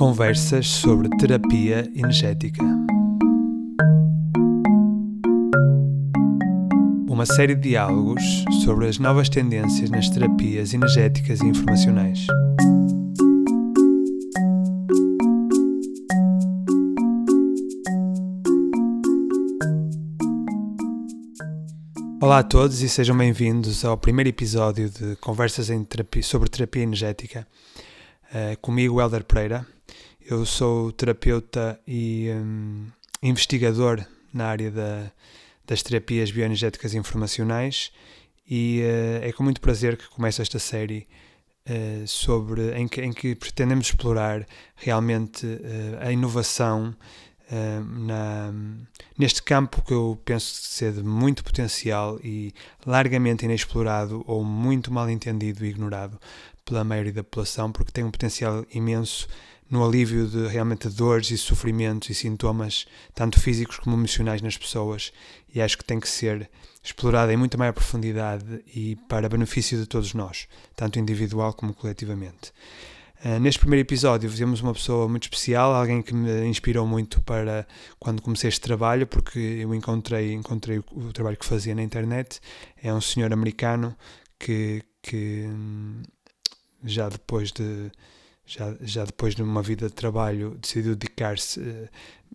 Conversas sobre Terapia Energética. Uma série de diálogos sobre as novas tendências nas terapias energéticas e informacionais. Olá a todos e sejam bem-vindos ao primeiro episódio de Conversas sobre Terapia Energética. Comigo, Hélder Pereira. Eu sou terapeuta e investigador na área das terapias bioenergéticas e informacionais e é com muito prazer que começo esta série em que pretendemos explorar realmente a inovação neste campo que eu penso ser de muito potencial e largamente inexplorado ou muito mal entendido e ignorado pela maioria da população, porque tem um potencial imenso no alívio de realmente dores e sofrimentos e sintomas, tanto físicos como emocionais nas pessoas, e acho que tem que ser explorado em muito maior profundidade e para benefício de todos nós, tanto individual como coletivamente. Neste primeiro episódio vemos uma pessoa muito especial, alguém que me inspirou muito para quando comecei este trabalho, porque eu encontrei o trabalho que fazia na internet. É um senhor americano que já depois de uma vida de trabalho decidiu dedicar-se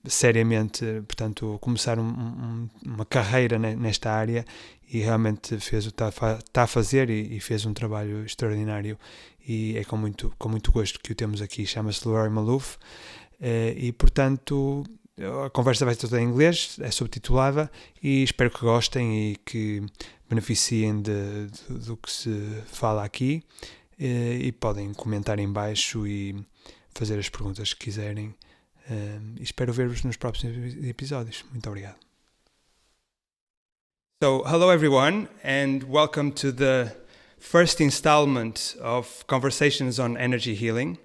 seriamente, portanto, começar uma carreira nesta área e realmente fez o que está a fazer e fez um trabalho extraordinário e é com muito gosto que o temos aqui. Chama-se Leroy Malouf e, portanto, a conversa vai ser toda em inglês, é subtitulada e espero que gostem e que beneficiem do que se fala aqui. E podem comentar em baixo e fazer as perguntas que quiserem. Espero ver-vos nos próximos episódios. Muito obrigado. So, hello everyone, and welcome to the first installment of Conversations on Energy Healing.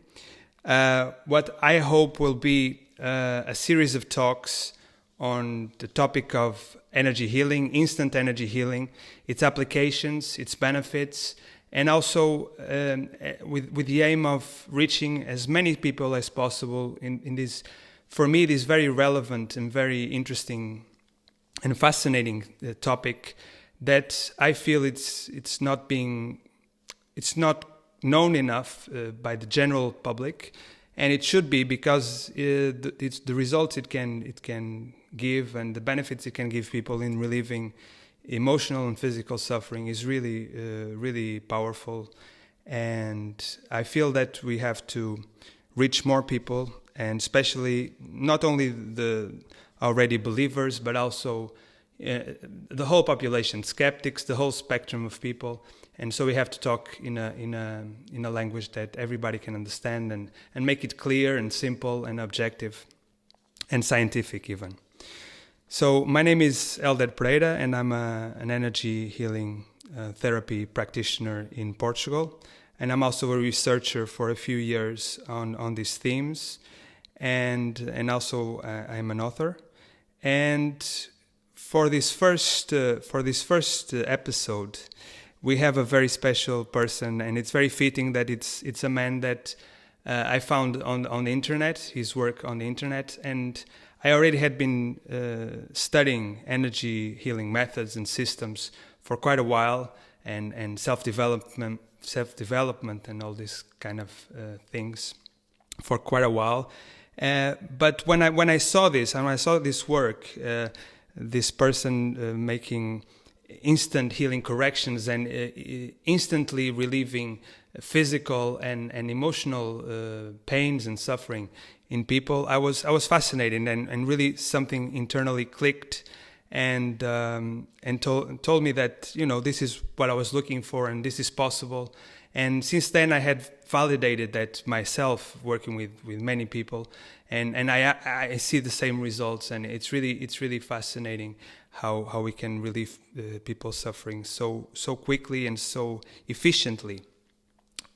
What I hope will be a series of talks on the topic of energy healing, instant energy healing, its applications, its benefits, and also with the aim of reaching as many people as possible in this, for me, this very relevant and very interesting and fascinating topic that I feel it's not known enough by the general public, and it should be, because the results it can give and the benefits it can give people in relieving emotional and physical suffering is really powerful. And I feel that we have to reach more people, and especially not only the already believers, but also the whole population, skeptics, the whole spectrum of people. And so we have to talk in a language that everybody can understand and make it clear and simple and objective and scientific even. So my name is Hélder Pereira, and I'm an energy healing therapy practitioner in Portugal. And I'm also a researcher for a few years on these themes. And also I'm an author. And for this first episode, we have a very special person, and it's very fitting that it's a man that I found on the internet, his work on the internet, and I already had been studying energy healing methods and systems for quite a while, and self-development and all these kind of things for quite a while. But when I saw this, and when I saw this work, this person making instant healing corrections and instantly relieving physical and emotional pains and suffering in people, I was fascinated, and really something internally clicked and told me that, this is what I was looking for and this is possible. And since then I had validated that myself, working with many people, and I see the same results, and it's really fascinating how we can relieve people's suffering so quickly and so efficiently.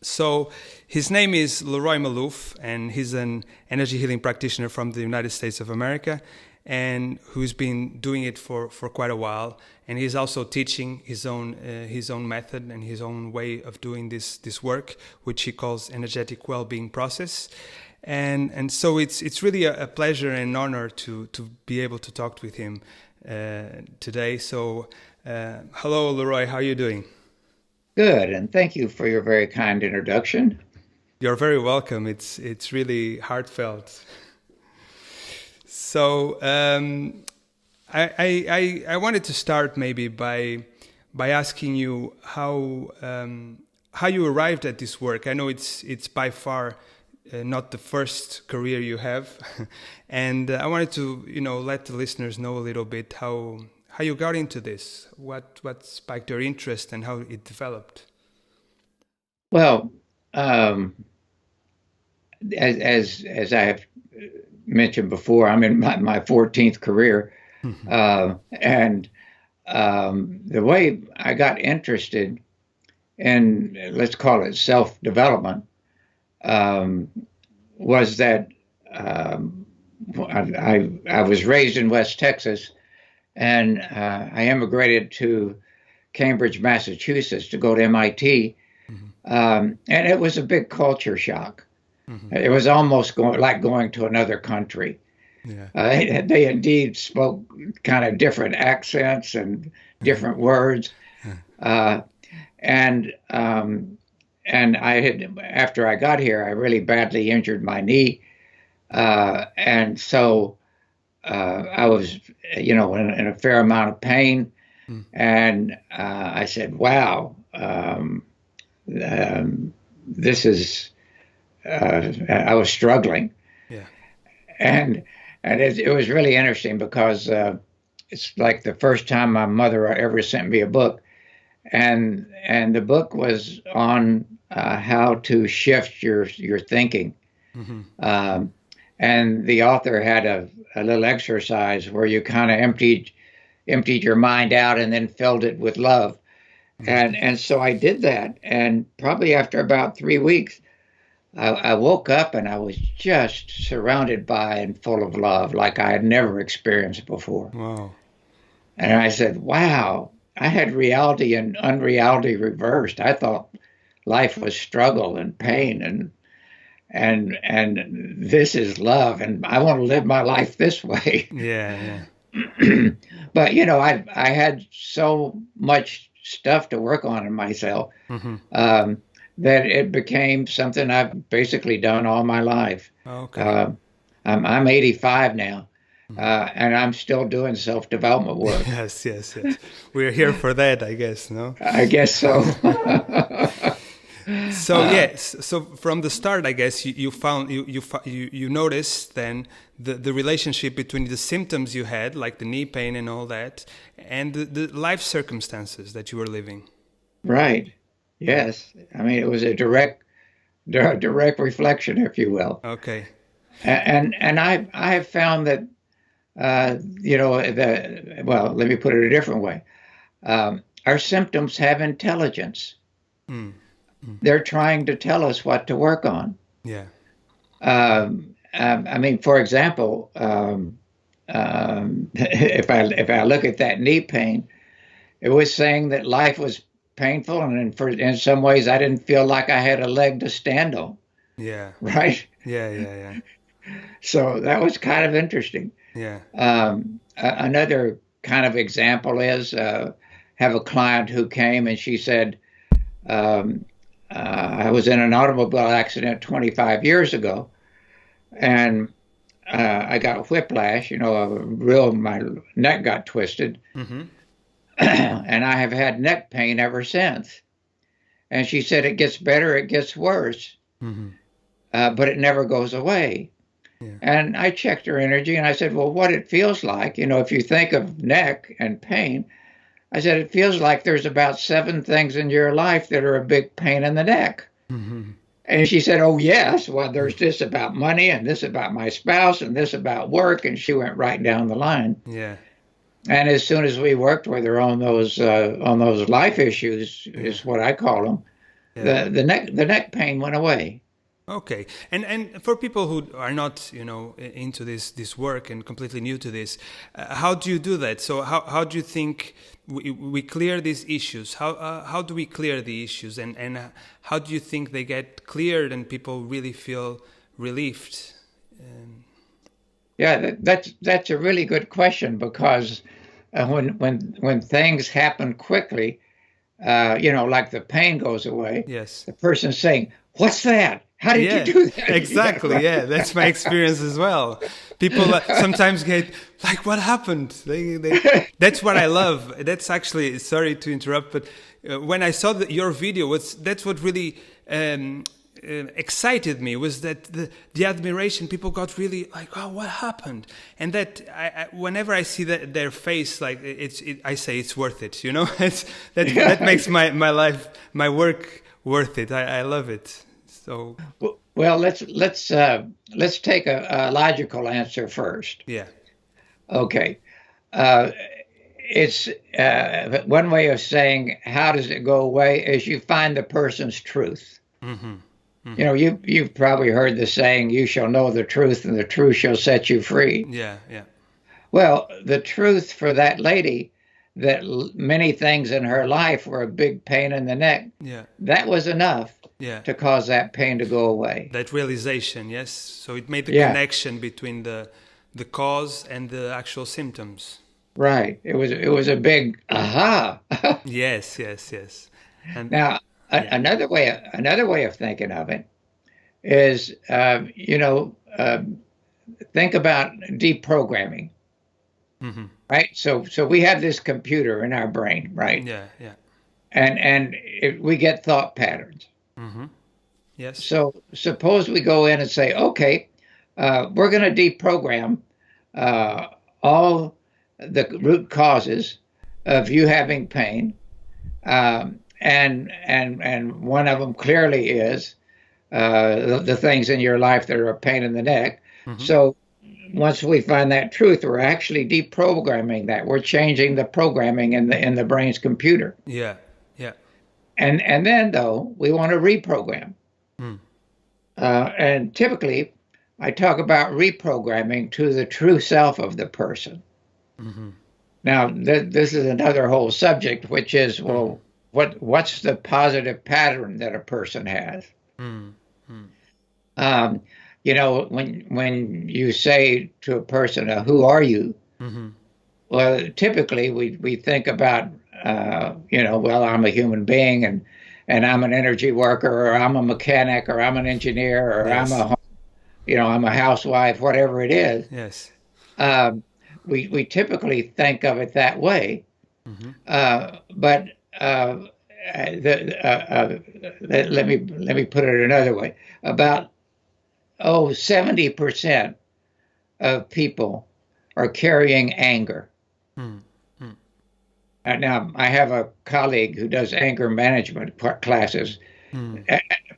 So his name is Leroy Malouf, and he's an energy healing practitioner from the United States of America, and who's been doing it for quite a while. And he's also teaching his own method and his own way of doing this work, which he calls energetic well-being process. and so it's really a pleasure and honor to be able to talk with him today. So hello, Leroy, how are you doing? Good, and thank you for your very kind introduction. You're very welcome. It's really heartfelt. So I wanted to start maybe by asking you how you arrived at this work. I know it's by far not the first career you have, and I wanted to let the listeners know a little bit how you got into this, what spiked your interest, and how it developed. Well, as I have mentioned before, I'm in my 14th career, and the way I got interested in, let's call it self-development, was that I was raised in West Texas, and I immigrated to Cambridge, Massachusetts to go to MIT, and it was a big culture shock. It was almost like going to another country. Yeah. They indeed spoke kind of different accents and different words. And I had, after I got here, I really badly injured my knee. And so I was, in a fair amount of pain. And I said, wow, this is, I was struggling. Yeah. And it was really interesting because it's like the first time my mother ever sent me a book. And the book was on how to shift your thinking. And the author had a little exercise where you kind of emptied your mind out and then filled it with love. And so I did that. And probably after about 3 weeks, I woke up and I was just surrounded by and full of love like I had never experienced before. Wow. And I said, wow, I had reality and unreality reversed. I thought life was struggle and pain and this is love, and I want to live my life this way. Yeah. But I had so much stuff to work on in myself that it became something I've basically done all my life. Okay. I'm 85 now, and I'm still doing self-development work. Yes. We're here for that, I guess, no? I guess so. So yes, so from the start, I guess you found you noticed then the relationship between the symptoms you had, like the knee pain and all that, and the life circumstances that you were living. Right. Yes. I mean, it was a direct reflection, if you will. Okay. And I have found that well, let me put it a different way. Our symptoms have intelligence. They're trying to tell us what to work on. Yeah. I mean, for example, if I look at that knee pain, it was saying that life was painful, and in some ways, I didn't feel like I had a leg to stand on. Yeah. Right. Yeah. So that was kind of interesting. Yeah. Another kind of example is have a client who came and she said, I was in an automobile accident 25 years ago, and I got whiplash, my neck got twisted, and I have had neck pain ever since. And she said, it gets better, it gets worse, but it never goes away. Yeah. And I checked her energy and I said, well, what it feels like, if you think of neck and pain, I said, it feels like there's about 7 things in your life that are a big pain in the neck. And she said, oh, yes. Well, there's this about money and this about my spouse and this about work. And she went right down the line. Yeah. And as soon as we worked with her on those life issues, is what I call them, the neck pain went away. Okay, and for people who are not, into this work and completely new to this, how do you do that? So how do you think we clear these issues? How do we clear the issues, and how do you think they get cleared and people really feel relieved. Yeah, that's a really good question, because when things happen quickly, like the pain goes away. Yes. The person's saying, "What's that? How did you do that?" Exactly. Yeah, that's my experience as well. People sometimes get like, "What happened?" That's what I love. That's actually, sorry to interrupt, but when I saw your video, that's what really excited me, was that the admiration. People got really like, "Oh, what happened?" And that whenever I see their face, like I say it's worth it. That makes my life, my work worth it. I love it. So well, let's take a logical answer first. Yeah. Okay. It's one way of saying how does it go away is you find the person's truth. Mm-hmm. Mm-hmm. You've probably heard the saying, "You shall know the truth, and the truth shall set you free." Yeah, yeah. Well, the truth for that lady, that many things in her life were a big pain in the neck. Yeah. That was enough. Yeah. To cause that pain to go away. That realization, yes. So it made the connection between the cause and the actual symptoms. Right. It was a big aha. Yes. And now another way of thinking of it is think about deprogramming. Mm-hmm. Right. So we have this computer in our brain, right? Yeah. And we get thought patterns. Mm-hmm. Yes. So suppose we go in and say, okay, we're going to deprogram all the root causes of you having pain, and one of them clearly is the things in your life that are a pain in the neck. Mm-hmm. So once we find that truth, we're actually deprogramming that. We're changing the programming in the brain's computer. Yeah. And then, though, we want to reprogram. And typically, I talk about reprogramming to the true self of the person. Mm-hmm. Now, this is another whole subject, which is, well, what's the positive pattern that a person has? Mm-hmm. When you say to a person, "Who are you?" Mm-hmm. Well, typically we think about, well, I'm a human being, and I'm an energy worker, or I'm a mechanic, or I'm an engineer, or yes. I'm a housewife, whatever it is. Yes. We typically think of it that way. Mm-hmm. But let me put it another way. About 70% of people are carrying anger. Now, I have a colleague who does anger management classes.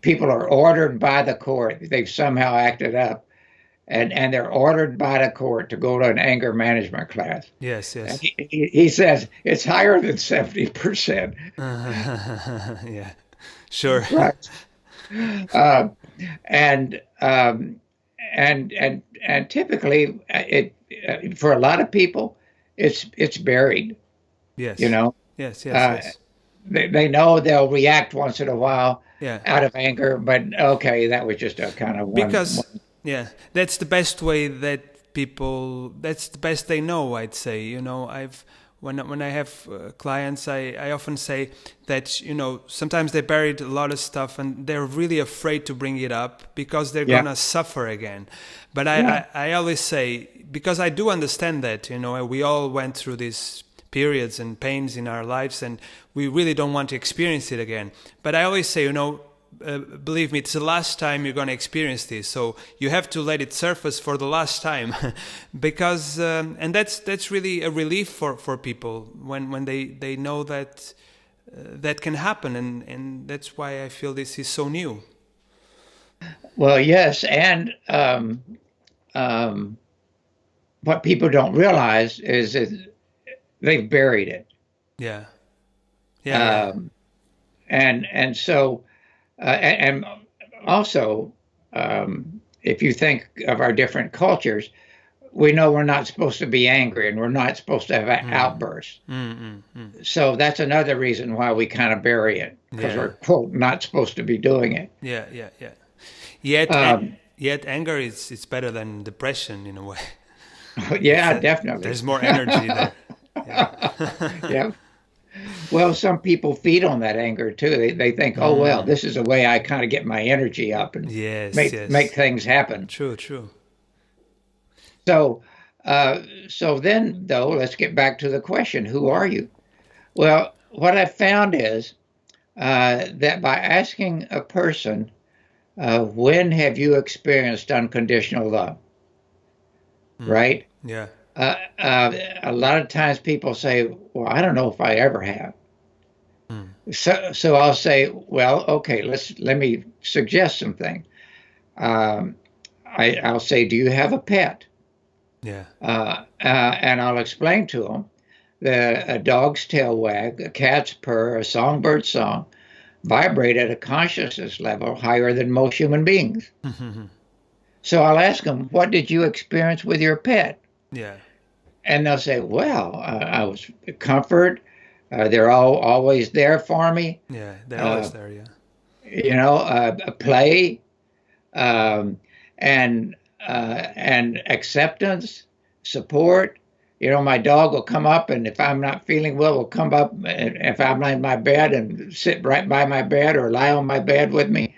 People are ordered by the court. They've somehow acted up, and they're ordered by the court to go to an anger management class. Yes. And he says it's higher than 70%. Yeah, sure. Right. And typically, for a lot of people, it's buried. Yes. Yes. They know they'll react once in a while out of anger, but okay, that was just a kind of one. That's the best way that's the best they know, I'd say. When I have clients, I often say that, sometimes they buried a lot of stuff and they're really afraid to bring it up because they're going to suffer again. But I always say, because I do understand that, we all went through these periods and pains in our lives and we really don't want to experience it again. But I always say, believe me, it's the last time you're going to experience this. So you have to let it surface for the last time because, and that's really a relief for people when they know that that can happen. And that's why I feel this is so new. Well, yes. And what people don't realize is that they've buried it. Yeah. And so, and also, if you think of our different cultures, we know we're not supposed to be angry and we're not supposed to have outbursts. So that's another reason why we kind of bury it, because we're, quote, not supposed to be doing it. Yeah. Yet, yet anger is better than depression in a way. Yeah, definitely. There's more energy there. Yeah. Yeah. Well, some people feed on that anger too. They think, oh well, this is a way I kind of get my energy up and make things happen. True. So, so then though, let's get back to the question: who are you? Well, what I found is that by asking a person, when have you experienced unconditional love? Right? Yeah. A lot of times people say, well, I don't know if I ever have. So I'll say, well, okay, let me suggest something. I'll say, do you have a pet? Yeah. And I'll explain to them that a dog's tail wag, a cat's purr, a songbird's song vibrate at a consciousness level higher than most human beings. So I'll ask them, what did you experience with your pet? Yeah. And they'll say, well, I was comfort. They're always there for me. Yeah, they're always there, yeah. You know, play and acceptance, support. You know, my dog will come up, and if I'm not feeling well, will come up, if I'm in my bed, and sit right by my bed or lie on my bed with me.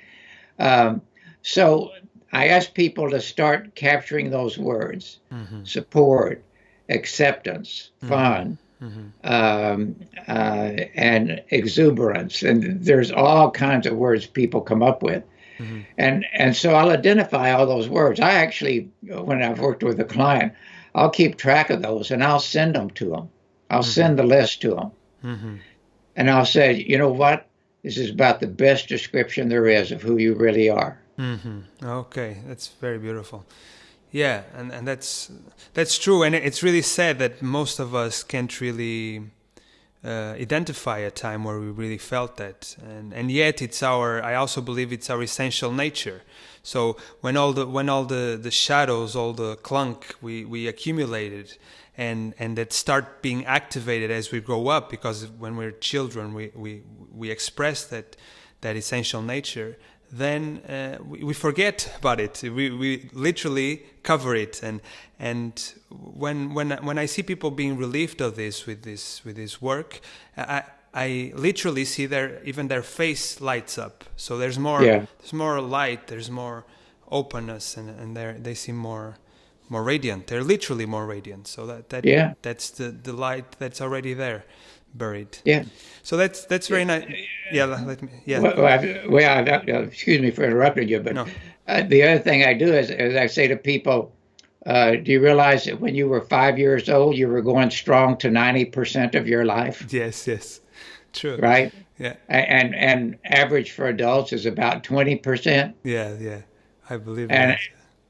So I ask people to start capturing those words: support, acceptance, fun, and exuberance. And there's all kinds of words people come up with. And so I'll identify all those words. I actually, when I've worked with a client, I'll keep track of those and I'll send them to them. I'll send the list to them. And I'll say, you know what? This is about the best description there is of who you really are. Okay, that's very beautiful. Yeah, and that's true. And it's really sad that most of us can't really identify a time where we really felt that, and yet I also believe it's our essential nature. So when all the shadows, all the clunk we accumulated, and that start being activated as we grow up, because when we're children we express that essential nature, then we forget about it. We literally cover it, and when I see people being relieved of this with this work, I literally see their face lights up. So there's more light, there's more openness, and they seem more radiant. They're literally more radiant. So that's the light that's already there, buried. Yeah. So that's very nice. Yeah. Excuse me for interrupting you, but no. The other thing I do is I say to people, do you realize that when you were 5 years old, you were going strong to 90% of your life? Yes. True. Right? Yeah. And average for adults is about 20%. Yeah. I believe and, that.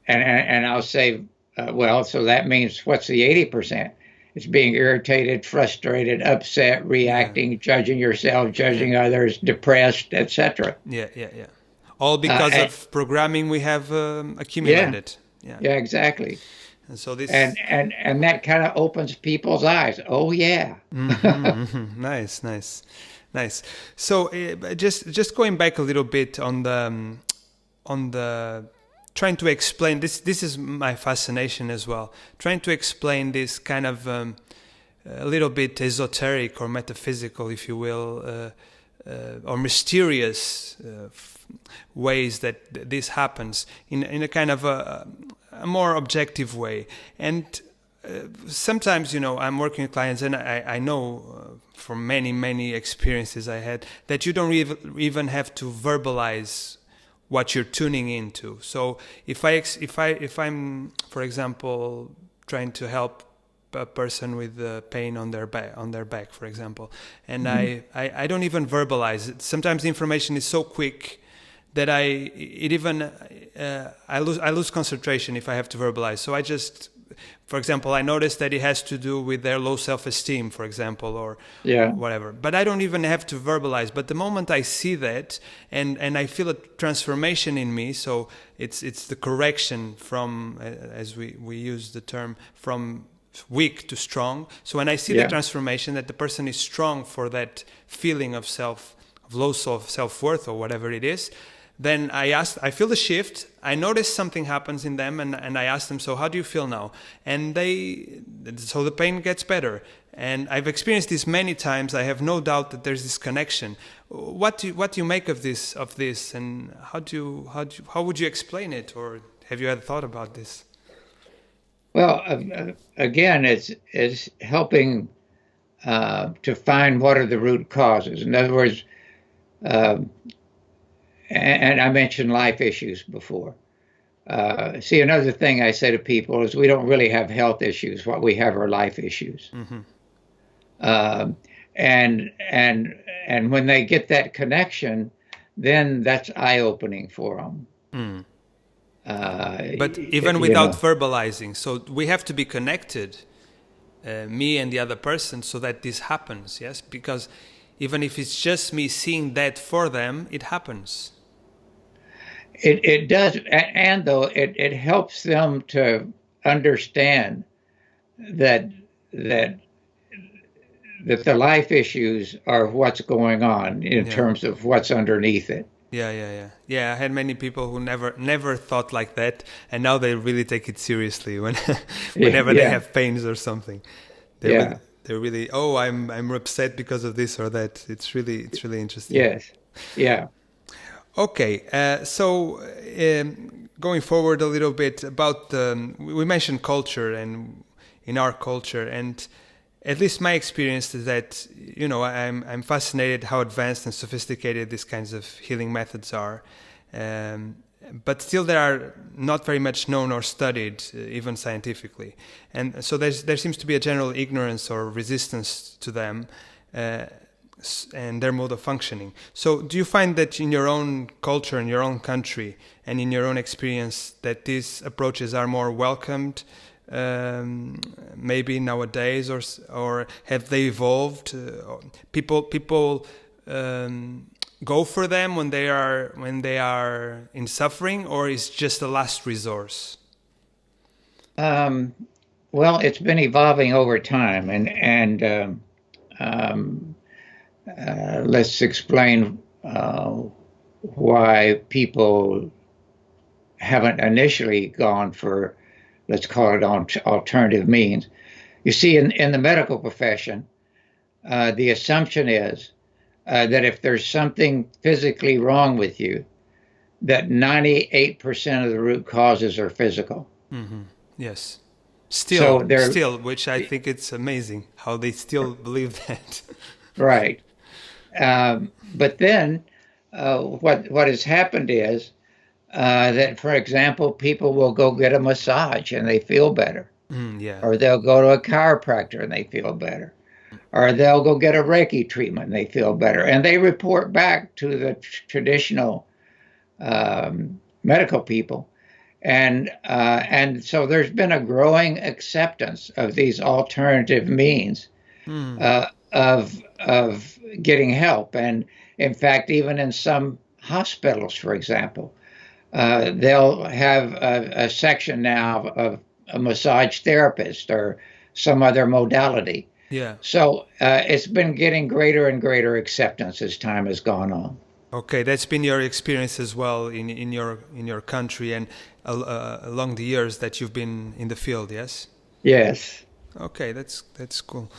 And I'll say, well, so that means what's the 80%? It's being irritated, frustrated, upset, reacting, judging yourself, judging others, depressed, etc. Yeah. All because of programming we have accumulated. Yeah, exactly. And so this and that kind of opens people's eyes. Oh yeah. Nice. So just going back a little bit on the trying to explain this. This is my fascination as well. Trying to explain this kind of a little bit esoteric or metaphysical, if you will, or mysterious ways that this happens in a kind of a more objective way. And sometimes, I'm working with clients, and I know from many experiences I had that you don't even have to verbalize what you're tuning into. So if I'm, for example, trying to help a person with pain on their back, for example, and I don't even verbalize it. Sometimes the information is so quick that I lose concentration if I have to verbalize. So I just, for example, I notice that it has to do with their low self-esteem, for example, or whatever. But I don't even have to verbalize. But the moment I see that, and I feel a transformation in me, so it's the correction from, as we use the term, from weak to strong. So when I see the transformation, that the person is strong for that feeling of low self-worth or whatever it is, then I feel the shift. I notice something happens in them, and I ask them, so how do you feel now? And so the pain gets better. And I've experienced this many times. I have no doubt that there's this connection. What do you make of this, and how would you explain it, or have you had thought about this? Well, again, it's helping to find what are the root causes. In other words, and I mentioned life issues before. See, another thing I say to people is we don't really have health issues. What we have are life issues. Mm-hmm. And when they get that connection, then that's eye-opening for them. Mm. But even without verbalizing, so we have to be connected, me and the other person, so that this happens, yes? Because even if it's just me seeing that for them, it happens. It does, and though it helps them to understand that the life issues are what's going on in terms of what's underneath it. Yeah. I had many people who never thought like that, and now they really take it seriously whenever they have pains or something. They're really, I'm upset because of this or that. It's really interesting. Yes. Yeah. Okay. So going forward a little bit about we mentioned culture, and in our culture, and at least my experience is that, I'm fascinated how advanced and sophisticated these kinds of healing methods are. But still they are not very much known or studied, even scientifically. And so there seems to be a general ignorance or resistance to them and their mode of functioning. So do you find that in your own culture, in your own country, and in your own experience, that these approaches are more welcomed maybe nowadays, or have they evolved? People go for them when they are in suffering, or is just a last resource? Well, it's been evolving over time, and let's explain why people haven't initially gone for, let's call it, alternative means. You see, in the medical profession, the assumption is that if there's something physically wrong with you, that 98% of the root causes are physical. Mm-hmm. Yes. Still, which I think it's amazing how they still believe that. Right. But then what has happened is that, for example, people will go get a massage and they feel better. Or they'll go to a chiropractor and they feel better. Or they'll go get a Reiki treatment and they feel better. And they report back to the traditional medical people. And so there's been a growing acceptance of these alternative means of getting help. And in fact, even in some hospitals, for example, they'll have a section now of a massage therapist or some other modality. Yeah. So it's been getting greater and greater acceptance as time has gone on. Okay, that's been your experience as well in your country and along the years that you've been in the field, yes? Yes. Okay, that's cool.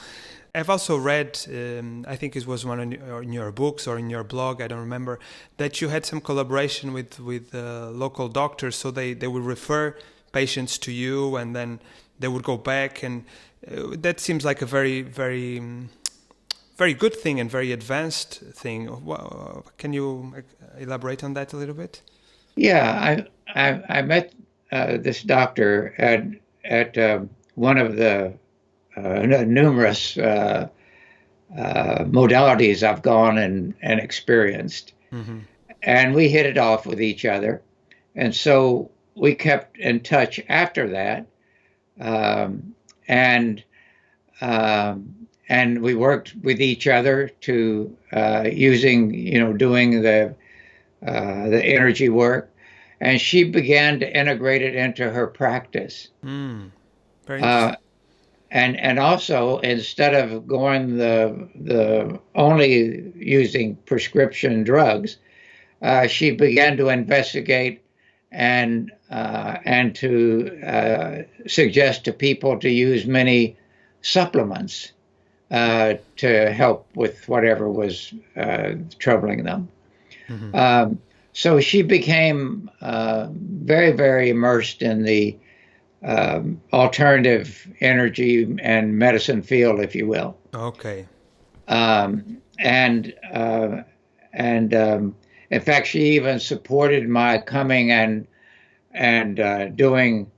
I've also read, I think it was one in your books or in your blog, I don't remember, that you had some collaboration with local doctors, so they would refer patients to you and then they would go back, and that seems like a very, very, very good thing and very advanced thing. Can you elaborate on that a little bit? Yeah, I met this doctor at one of the numerous modalities I've gone and experienced. Mm-hmm. And we hit it off with each other. And so we kept in touch after that. And we worked with each other to doing the energy work. And she began to integrate it into her practice. Very interesting. And also, instead of going the only using prescription drugs, she began to investigate and to suggest to people to use many supplements to help with whatever was troubling them. Mm-hmm. So she became very, very immersed in the alternative energy and medicine field, if you will. Okay. And in fact, she even supported my coming and doing,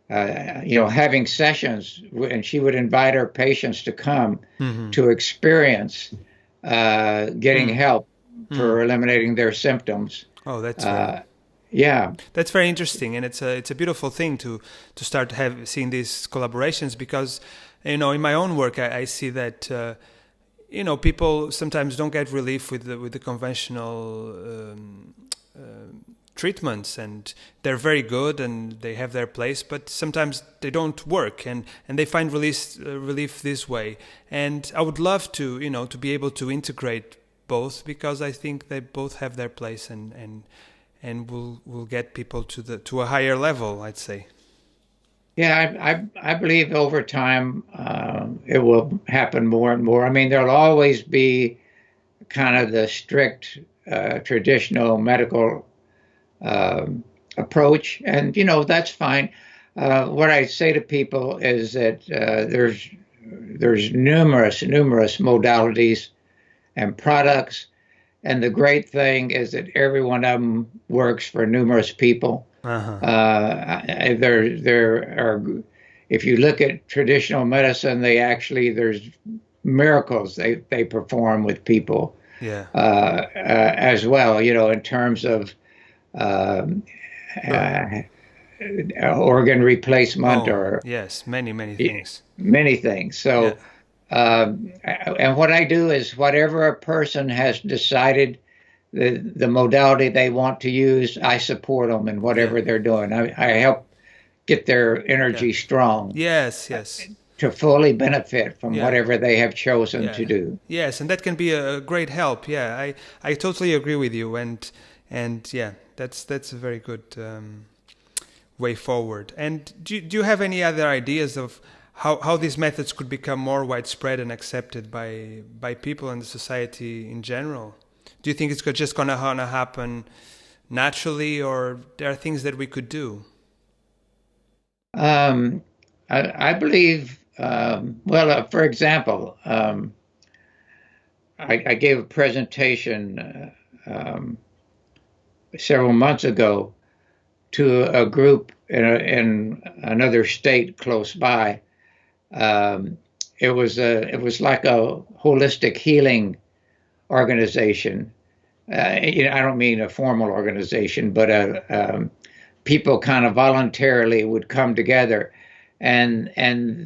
having sessions, and she would invite her patients to come mm-hmm. to experience getting help for eliminating their symptoms. Oh, that's yeah. That's very interesting, and it's a beautiful thing to start seeing these collaborations, because in my own work I see that people sometimes don't get relief with the conventional treatments, and they're very good and they have their place, but sometimes they don't work, and they find relief this way. And I would love to to be able to integrate both, because I think they both have their place, and will get people to a higher level, I'd say. Yeah, I believe over time it will happen more and more. I mean, there'll always be kind of the strict traditional medical approach, and that's fine. What I say to people is that there's numerous modalities and products. And the great thing is that every one of them works for numerous people. Uh-huh. There are, if you look at traditional medicine, there's miracles they perform with people. Yeah. As well, in terms of organ replacement or yes, many things. Many things. So. Yeah. And what I do is whatever a person has decided the modality they want to use, I support them in whatever they're doing. I help get their energy strong. Yes. To fully benefit from whatever they have chosen to do. Yes, and that can be a great help. Yeah, I totally agree with you, and yeah, that's a very good way forward. And do you have any other ideas of how these methods could become more widespread and accepted by people and the society in general? Do you think it's just going to happen naturally, or there are things that we could do? I believe, for example, I gave a presentation several months ago to a group in another state close by. It was like a holistic healing organization. I don't mean a formal organization, but people kind of voluntarily would come together, and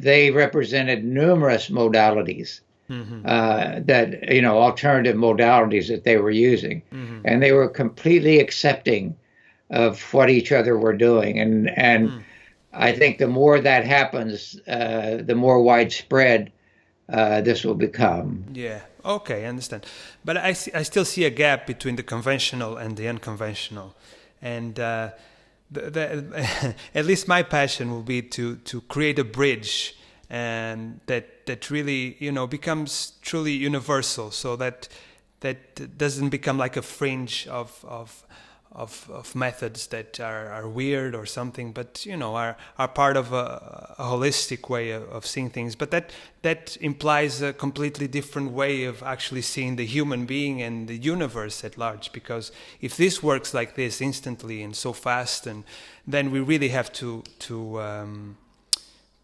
they represented numerous modalities, mm-hmm. That alternative modalities that they were using, mm-hmm. and they were completely accepting of what each other were doing, and I think the more that happens, the more widespread this will become. Yeah. Okay, I understand. But I still see a gap between the conventional and the unconventional, and at least my passion will be to create a bridge, and that really becomes truly universal, so that doesn't become like a fringe of methods that are weird or something, but are part of a holistic way of seeing things. But that implies a completely different way of actually seeing the human being and the universe at large. Because if this works like this instantly and so fast, and then we really have to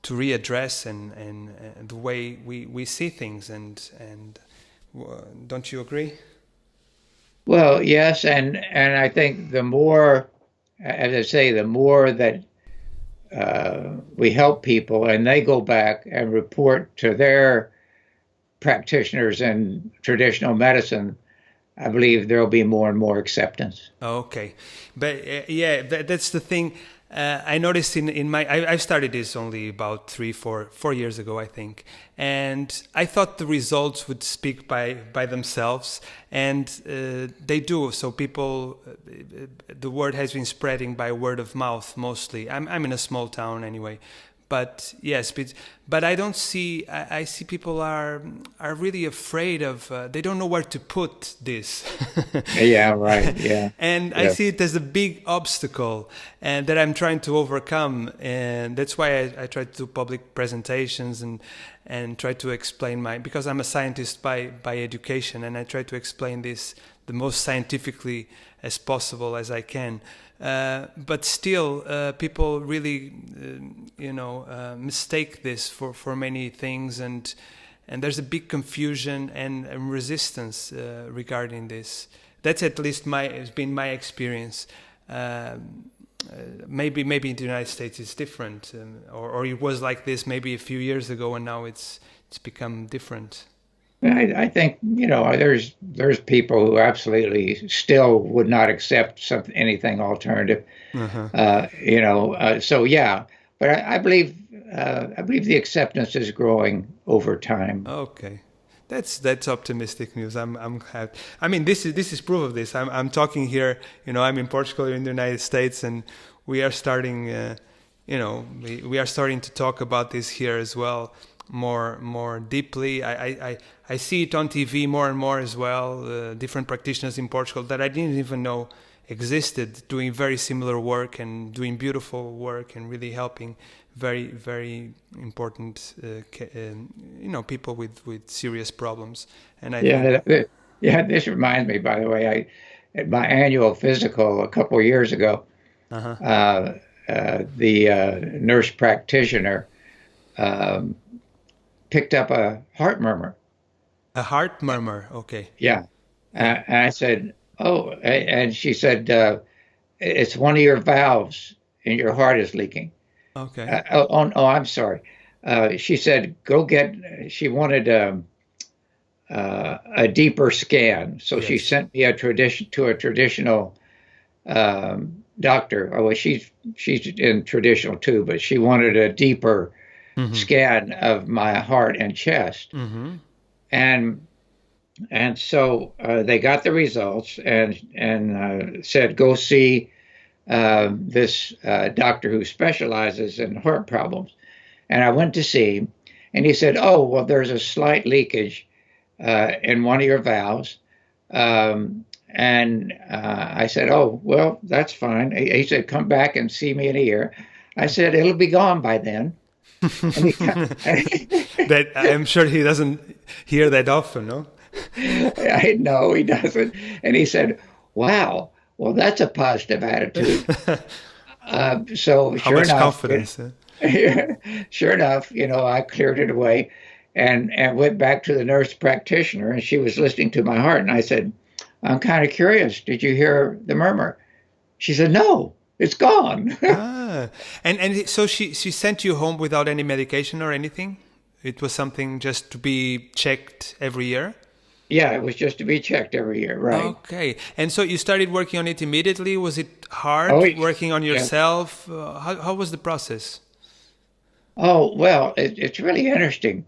readdress and the way we see things. And don't you agree? Well, yes, and I think the more, as I say, the more that we help people and they go back and report to their practitioners in traditional medicine, I believe there will be more and more acceptance. Okay, but that's the thing. I noticed in my I started this only about 4 years ago, I think, and I thought the results would speak by themselves, and they do. So people, the word has been spreading by word of mouth mostly. I'm in a small town anyway. But yes, but I don't see. I see people are really afraid of. They don't know where to put this. Yeah, right. Yeah, and I see it as a big obstacle, and that I'm trying to overcome. And that's why I try to do public presentations and try to explain because I'm a scientist by education, and I try to explain this the most scientifically as possible as I can. But still, people really, mistake this for many things, and there's a big confusion and resistance regarding this. That's at least has been my experience. Maybe in the United States it's different, or it was like this maybe a few years ago, and now it's become different. I think there's people who absolutely still would not accept anything alternative. So yeah, but I believe the acceptance is growing over time. Okay, that's optimistic news. I'm happy. I mean, this is proof of this. I'm talking here. I'm in Portugal, in the United States, and we are starting. We are starting to talk about this here as well. More deeply. I see it on TV more and more as well. Different practitioners in Portugal that I didn't even know existed, doing very similar work and doing beautiful work and really helping very, very important people with serious problems. And this reminds me, by the way, at my annual physical a couple of years ago, the nurse practitioner picked up a heart murmur. A heart murmur, okay. Yeah. And I said, oh, and she said, it's one of your valves and your heart is leaking. Okay. I'm sorry. She said, she wanted a deeper scan. So she sent me to a traditional doctor. Oh, well, she's in traditional too, but she wanted a deeper scan of my heart and chest. And so they got the results and said, go see this doctor who specializes in heart problems. And I went to see him, and he said, oh, well, there's a slight leakage in one of your valves. And I said, oh, well, that's fine. He said, come back and see me in a year. I said, it'll be gone by then. That I'm sure he doesn't hear that often, no? I know he doesn't. And he said, wow, well, that's a positive attitude. So how much confidence? Sure enough, I cleared it away and went back to the nurse practitioner, and she was listening to my heart. And I said, I'm kind of curious. Did you hear the murmur? She said, no. It's gone. And so she sent you home without any medication or anything? It was something just to be checked every year? Yeah, it was just to be checked every year, right. Okay. And so you started working on it immediately? Was it hard working on yourself? How was the process? Oh, well, it's really interesting.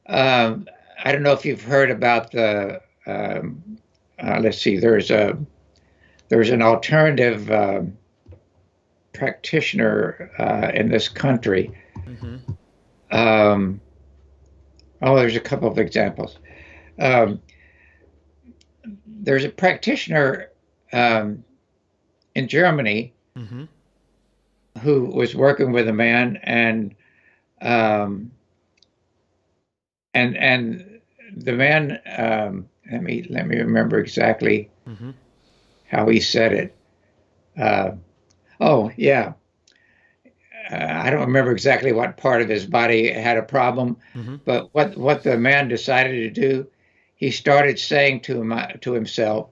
I don't know if you've heard about the, let's see, there's an alternative practitioner in this country. There's a couple of examples. There's a practitioner in Germany who was working with a man, and the man, let me remember exactly how he said it. I don't remember exactly what part of his body had a problem, but what the man decided to do, he started saying to himself,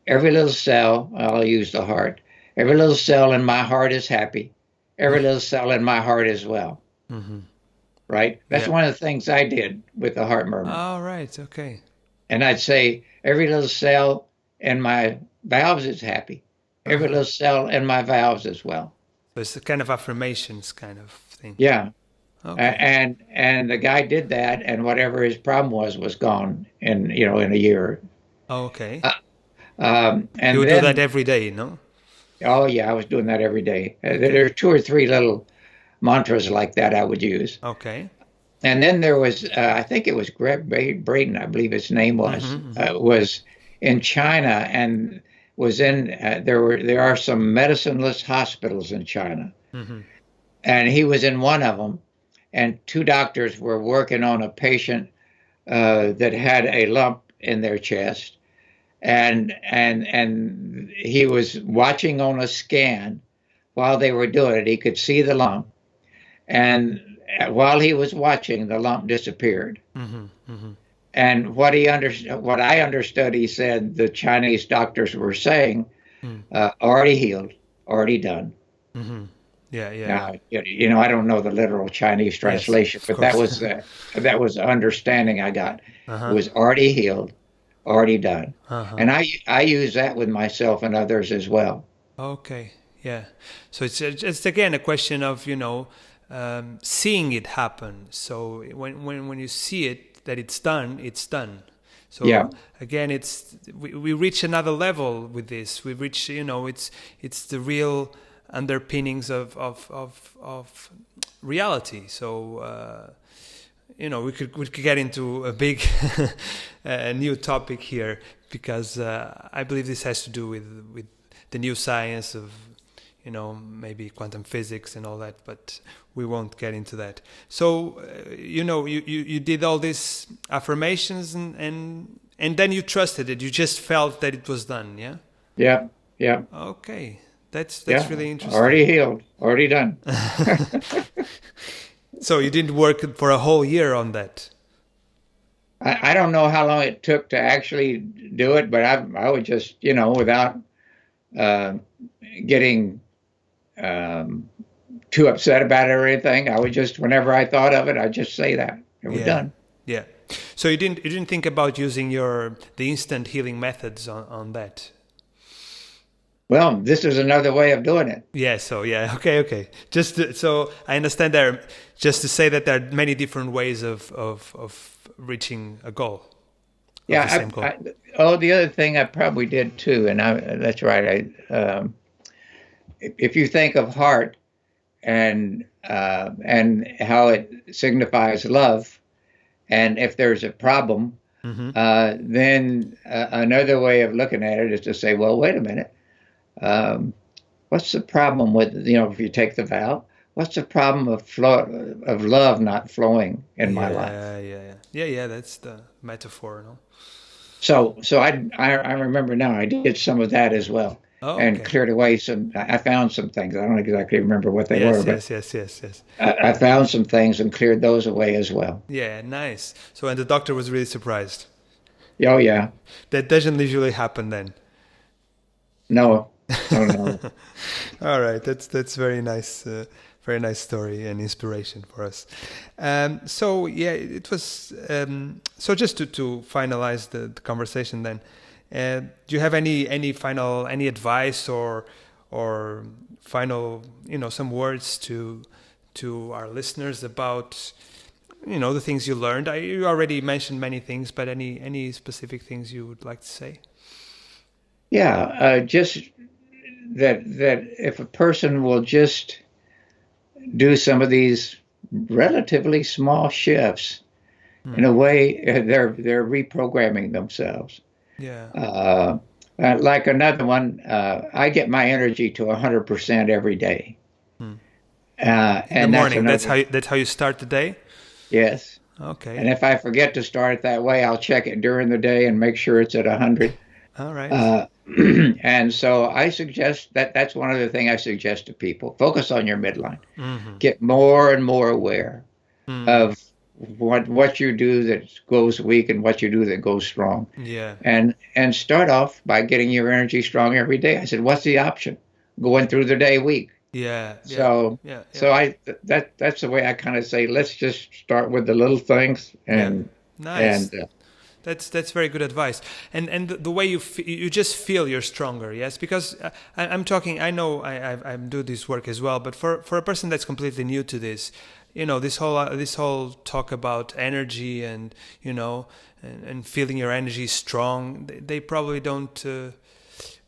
every little cell, I'll use the heart, every little cell in my heart is happy. Every little cell in my heart is well. Right? That's one of the things I did with the heart murmur. Oh, right. Okay. And I'd say, every little cell in my valves is happy. Every little cell in my valves as well. So it's a kind of affirmations kind of thing. Yeah. Okay. And the guy did that, and whatever his problem was gone in a year. Okay. And You would do then, that every day, no? oh yeah, I was doing that every day. Okay. There are 2 or 3 little mantras like that I would use. Okay. And then there was, I think it was Greg Braden, I believe his name was in China, and was in. There are some medicineless hospitals in China, and he was in one of them. And 2 doctors were working on a patient that had a lump in their chest, and he was watching on a scan while they were doing it. He could see the lump, and while he was watching, the lump disappeared. And what I understood, he said the Chinese doctors were saying, already healed, already done. Yeah. Now, I don't know the literal Chinese translation, Yes, but that was the understanding I got. It was already healed, already done. And I use that with myself and others as well. Okay. Yeah. So it's again a question of seeing it happen. So when you see it that it's done, it's done. So again, we reach another level with this. We reach it's the real underpinnings of reality. So we could get into a big new topic here, because I believe this has to do with the new science of maybe quantum physics and all that, but we won't get into that. So you did all these affirmations and then you trusted it. You just felt that it was done. Yeah. Okay. That's really interesting. Already healed, already done. So you didn't work for a whole year on that? I don't know how long it took to actually do it, but I would just, without getting too upset about it or anything, I would just, whenever I thought of it, I'd just say that. It was done. Yeah. So you didn't think about using the instant healing methods on that? Well, this is another way of doing it. Yeah. So okay. So I understand just to say that there are many different ways of reaching a goal. Yeah. The same goal. The other thing I probably did too, and that's right. If you think of heart and how it signifies love, and if there's a problem, then another way of looking at it is to say, well, wait a minute. What's the problem with, if you take the vow, what's the problem of love not flowing in my life? Yeah. That's the metaphor, no? So I remember now I did some of that as well, and cleared away I found some things. I don't exactly remember what they were, but yes. I found some things and cleared those away as well. Yeah, nice. So, and the doctor was really surprised. Oh yeah. That doesn't usually happen then. No. All right, that's very nice story and inspiration for us. So yeah, it was. So just to finalize the conversation, then, do you have any final advice or final some words to our listeners about the things you learned? You already mentioned many things, but any specific things you would like to say? Yeah, just that if a person will just do some of these relatively small shifts, in a way, they're reprogramming themselves. Yeah. Like another one, I get my energy to 100% every day. In the morning, that's how you start the day? Yes. Okay. And if I forget to start it that way, I'll check it during the day and make sure it's at 100. All right. And so I suggest that's one of the things I suggest to people. Focus on your midline. Get more and more aware of what you do that goes weak and what you do that goes strong. Yeah. And start off by getting your energy strong every day. I said, what's the option? Going through the day weak. Yeah. So that's the way I kind of say, let's just start with the little things and nice. That's very good advice. And the way you just feel you're stronger, yes? Because I'm talking, I know I do this work as well, but for a person that's completely new to this, this whole talk about energy and, and feeling your energy strong, they probably don't,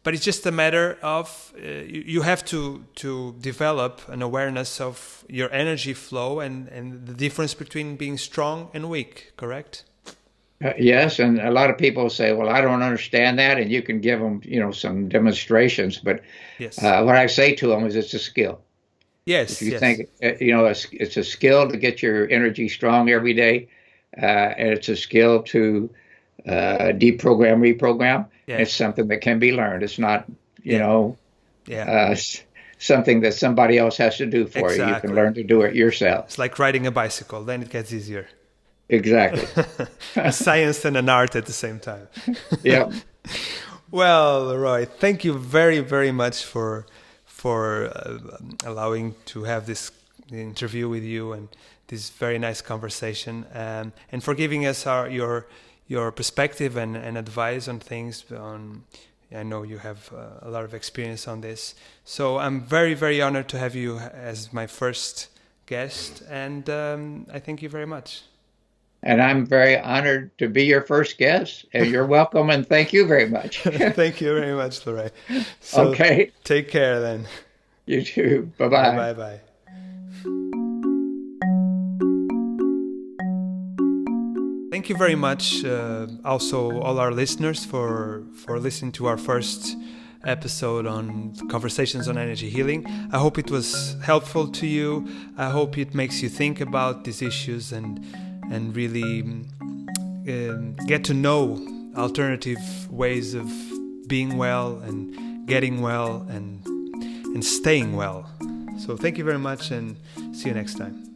but it's just a matter of, you have to develop an awareness of your energy flow and the difference between being strong and weak, correct? Yes, and a lot of people say, well, I don't understand that, and you can give them, some demonstrations, but yes. What I say to them is it's a skill. Yes. If you think, it's a skill to get your energy strong every day, and it's a skill to deprogram, reprogram. Yeah. It's something that can be learned. It's not, something that somebody else has to do for you. You can learn to do it yourself. It's like riding a bicycle. Then it gets easier. Exactly. A science and an art at the same time. Yeah. Well, Leroy, thank you very, very much for allowing to have this interview with you and this very nice conversation, and for giving us your perspective and advice on things. I know you have a lot of experience on this, so I'm very, very honored to have you as my first guest, and I thank you very much. And I'm very honored to be your first guest. And you're welcome, and thank you very much. Thank you very much, Leroy. So okay. Take care then. You too. Bye-bye. Bye-bye. Thank you very much, also all our listeners, for listening to our first episode on Conversations on Energy Healing. I hope it was helpful to you. I hope it makes you think about these issues and really get to know alternative ways of being well and getting well and staying well. So thank you very much, and see you next time.